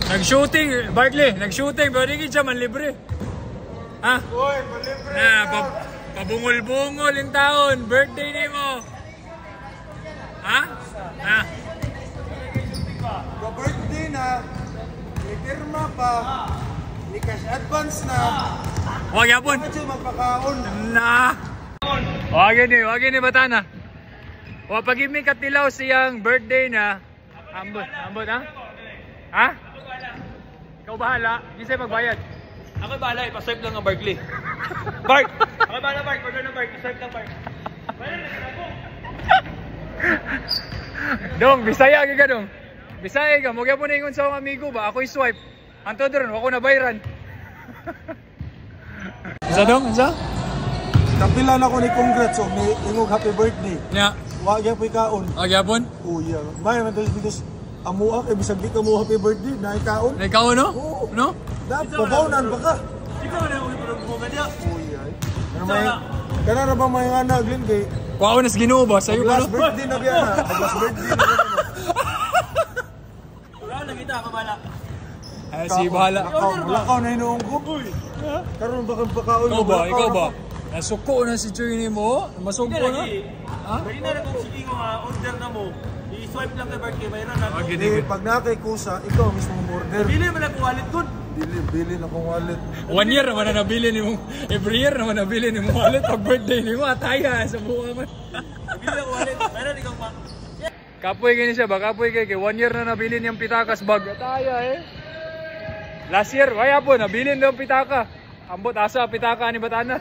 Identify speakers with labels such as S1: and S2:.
S1: Nag-shooting, Barkley, nag-shooting, pero hindi siya man libre. Ha?
S2: Uy, malibre.
S1: Pabungol-bungol yung taon, birthday ni mo. Ha? Ha?
S2: Birthday na, itirma pa, i-cash advance na.
S1: Wag yapon.
S2: Bakit siya magpakaon?
S1: Na. Wag ni batana. O pag imi katilaw siyang birthday na, ambot ha? Ha? Ikaw bahala, hindi sa'yo magbayad.
S3: Ako bahala, ipaswipe lang ang Barkley. Bark! Ako bahala, Bark. Order na Bark. Iswipe lang, Bark.
S1: Dong, Bisaya ka dong. Bisaya ka, mogya po na ingon sa akong amigo ba? Ako i-swipe. Anto doon, ako na bayran. Isa dong, isa?
S2: Kapilan ako ni Congrats, so may ingog happy birthday.
S1: Nya.
S2: Wag yan po ikaon.
S1: Wag yapon?
S2: Oh, yeah. May man because amuak, bisag di ka mo happy birthday, na ikaon.
S1: Na ikaw no?
S2: Oo.
S1: No?
S2: Dapat, babaunan ba ka?
S3: Ikaw na yung iparagbugan niya.
S2: Oh, yeah. Kana na ba may anak, Glenn, kay
S1: Kuha nas Ginoo ba? Sa'yo ba?
S2: last birthday na biya na. Last birthday na biya na.
S3: Wala na kita, ako bahala.
S1: Ay, si bahala.
S2: Lakaw na inuong ko. Karoon ba kang pakaon?
S1: Ikaw ba? Nasuko na si Chuy mo? Masuko na? Ha?
S3: Pwede na kung sige ko order na mo. I-swipe lang kay Barkley, mayroon na.
S2: Pag nakay kusa, ikaw mismo order.
S3: Bili mo lang kung wallet good.
S2: Bili na kong wallet.
S1: 1 year naman na nabili ni mo. Every year naman nabili ni mo wallet pag birthday ni mo. Ataya sa buka man.
S3: Bili lang wallet. Mayroon ikaw pa.
S1: Kapoy gani siya ba? Kapoy kay 1 year na nabili niyang pitakas bag. Ataya eh. Last year, kaya po, nabili niyang pitaka. Ambot asa pitaka ni Batana.